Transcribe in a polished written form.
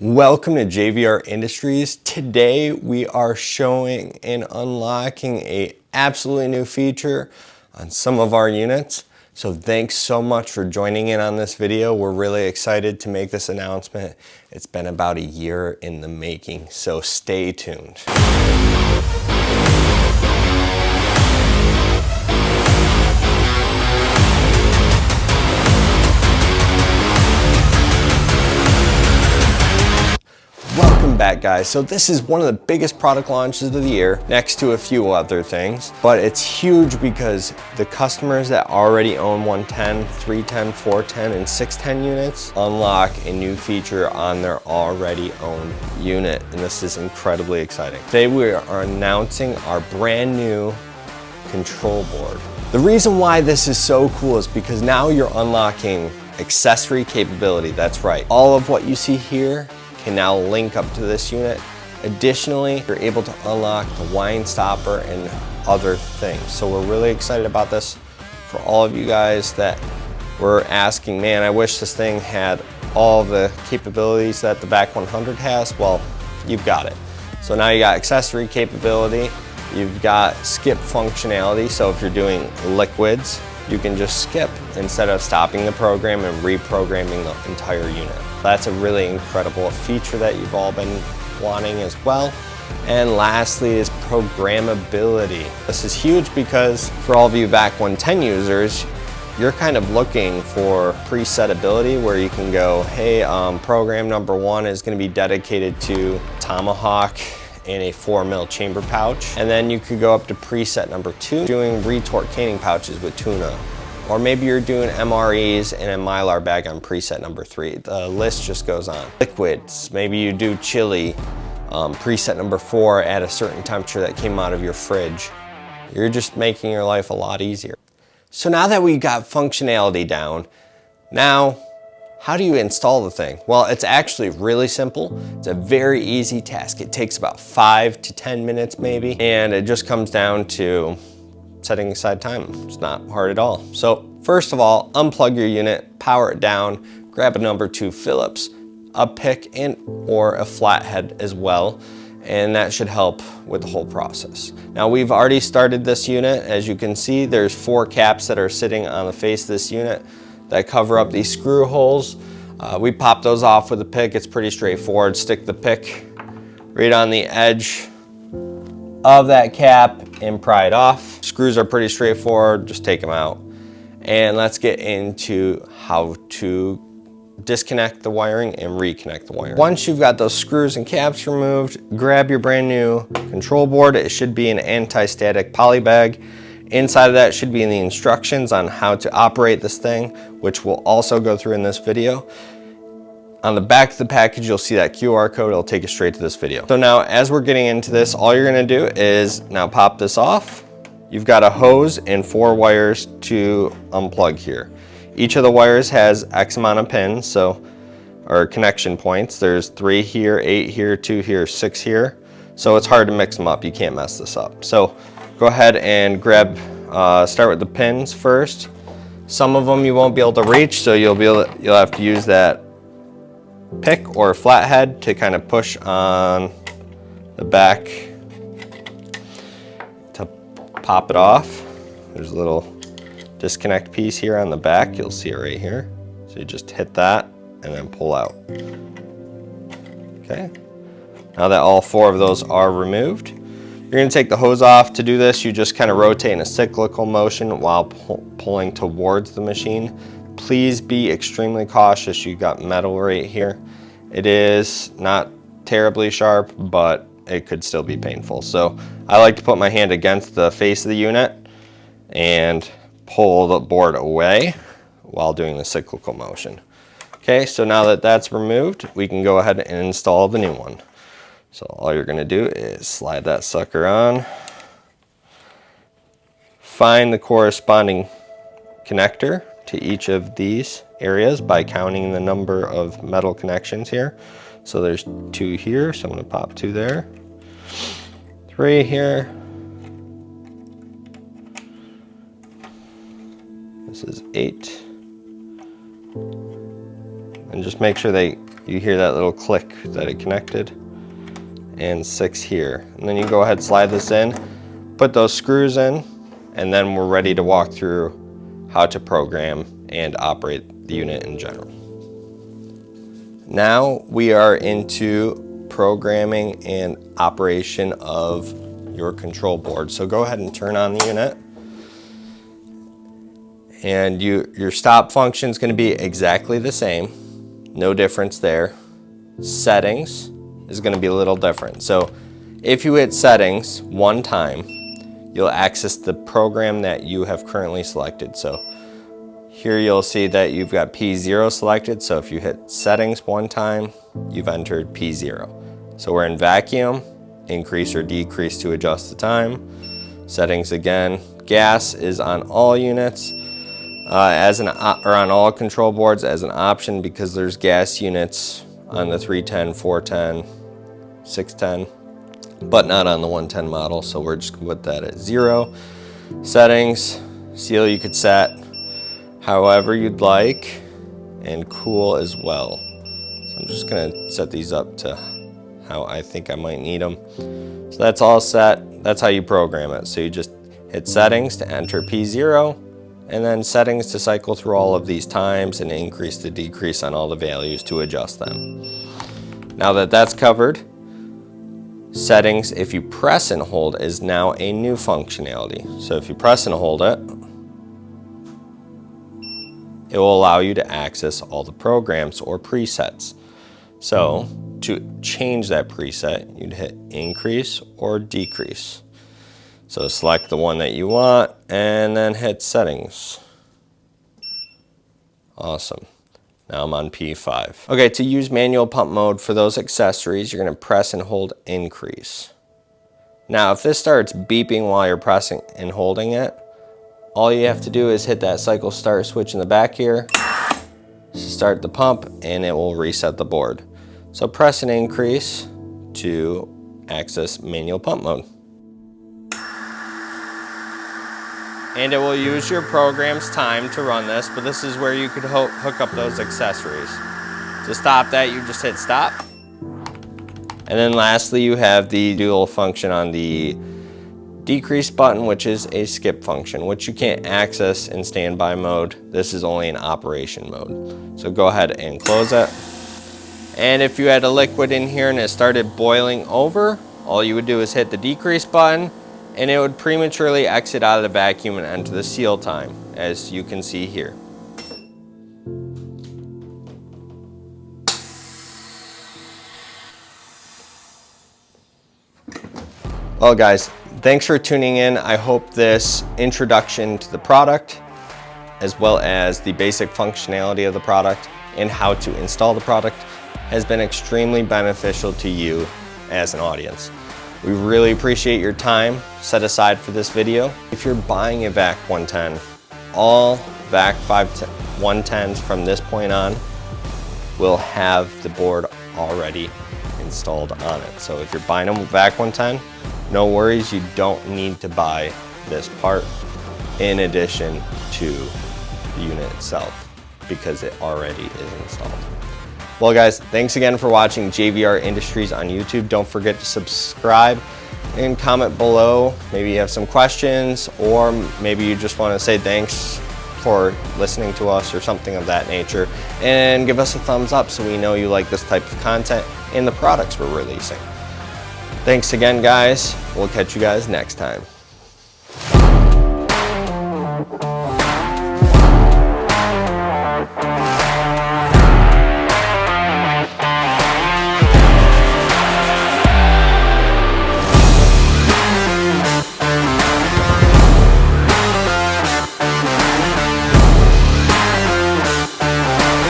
Welcome to JVR Industries. Today we are showing and unlocking a absolutely new feature on some of our units. So thanks so much for joining in on this video. We're really excited to make this announcement. It's been about a year in the making, so stay tuned. Welcome back, guys. So this is one of the biggest product launches of the year, next to a few other things, but it's huge because the customers that already own 110, 310, 410, and 610 units unlock a new feature on their already owned unit, and this is incredibly exciting. Today we are announcing our brand new control board. The reason why this is so cool is because now you're unlocking accessory capability. That's right. All of what you see here can now link up to this unit. Additionally, you're able to unlock the wine stopper and other things. So we're really excited about this. For all of you guys that were asking, man, I wish this thing had all the capabilities that the VAC 100 has. Well, you've got it. So now you got accessory capability, you've got skip functionality. So if you're doing liquids, you can just skip instead of stopping the program and reprogramming the entire unit. That's a really incredible feature that you've all been wanting as well. And lastly is programmability. This is huge because for all of you VAC 110 users, you're kind of looking for presetability where you can go, hey, program number 1 is going to be dedicated to Tomahawk in a 4mm chamber pouch. And then you could go up to preset number 2, doing retort canning pouches with tuna. Or maybe you're doing MREs in a Mylar bag on preset number 3. The list just goes on. Liquids, maybe you do chili, preset number 4 at a certain temperature that came out of your fridge. You're just making your life a lot easier. So now that we got functionality down, now how do you install the thing? Well, it's actually really simple. It's a very easy task. It takes about 5 to 10 minutes maybe, and it just comes down to setting aside time. It's not hard at all. So first of all, unplug your unit, power it down, grab a number 2 Phillips, a pick and or a flathead as well, and that should help with the whole process. Now we've already started this unit. As you can see, there's 4 caps that are sitting on the face of this unit that cover up these screw holes. We pop those off with a pick. It's pretty straightforward. Stick the pick right on the edge of that cap and pry it off. Screws are pretty straightforward, just take them out. And let's get into how to disconnect the wiring and reconnect the wiring. Once you've got those screws and caps removed, grab your brand new control board. It should be an anti-static poly bag. Inside of that should be the instructions on how to operate this thing, which we'll also go through in this video. On the back of the package, you'll see that QR code. It'll take you straight to this video. So now, as we're getting into this, all you're gonna do is now pop this off. You've got a hose and 4 wires to unplug here. Each of the wires has X amount of pins, or connection points. There's 3 here, 8 here, 2 here, 6 here. So it's hard to mix them up. You can't mess this up. So go ahead and grab, start with the pins first. Some of them you won't be able to reach, so you'll have to use that pick or flathead to kind of push on the back to pop it off. There's a little disconnect piece here on the back. You'll see it right here. So you just hit that and then pull out. Okay. Now that all 4 of those are removed, you're going to take the hose off. To do this, you just kind of rotate in a cyclical motion while pulling towards the machine. Please be extremely cautious. You got metal right here. It is not terribly sharp, but it could still be painful. So I like to put my hand against the face of the unit and pull the board away while doing the cyclical motion. Okay, so now that that's removed, we can go ahead and install the new one. So all you're gonna do is slide that sucker on, find the corresponding connector to each of these areas by counting the number of metal connections here. So there's 2 here, so I'm gonna pop 2 there, 3 here, this is 8, and just make sure that you hear that little click that it connected, and 6 here. And then you go ahead, slide this in, put those screws in, and then we're ready to walk through how to program and operate the unit in general. Now we are into programming and operation of your control board. So go ahead and turn on the unit. And your stop function is going to be exactly the same. No difference there. Settings is going to be a little different. So if you hit settings one time, you'll access the program that you have currently selected. So here you'll see that you've got P0 selected. So if you hit settings one time, you've entered P0. So we're in vacuum, increase or decrease to adjust the time. Settings again. Gas is on all units. Or on all control boards as an option, because there's gas units on the 310, 410, 610, but not on the 110 model. So we're just gonna put that at 0. Settings, seal you could set however you'd like, and cool as well. So I'm just gonna set these up to how I think I might need them. So that's all set. That's how you program it. So you just hit settings to enter P0, and then settings to cycle through all of these times and increase to decrease on all the values to adjust them. Now that that's covered, settings, if you press and hold, is now a new functionality. So if you press and hold it, it will allow you to access all the programs or presets. So to change that preset, you'd hit increase or decrease. So select the one that you want and then hit settings. Awesome. Now I'm on P5. Okay, to use manual pump mode for those accessories, you're gonna press and hold increase. Now if this starts beeping while you're pressing and holding it, all you have to do is hit that cycle start switch in the back here, start the pump, and it will reset the board. So press and increase to access manual pump mode. And it will use your program's time to run this, but this is where you could hook up those accessories. To stop that, you just hit stop. And then lastly, you have the dual function on the decrease button, which is a skip function, which you can't access in standby mode. This is only in operation mode. So go ahead and close it. And if you had a liquid in here and it started boiling over, all you would do is hit the decrease button, and it would prematurely exit out of the vacuum and enter the seal time, as you can see here. Well guys, thanks for tuning in. I hope this introduction to the product, as well as the basic functionality of the product and how to install the product, has been extremely beneficial to you as an audience. We really appreciate your time set aside for this video. If you're buying a VAC 110, all VAC 110s from this point on will have the board already installed on it. So if you're buying a VAC 110, no worries, you don't need to buy this part in addition to the unit itself, because it already is installed. Well guys, thanks again for watching JVR Industries on YouTube. Don't forget to subscribe and comment below. Maybe you have some questions, or maybe you just want to say thanks for listening to us or something of that nature. And give us a thumbs up so we know you like this type of content and the products we're releasing. Thanks again guys. We'll catch you guys next time.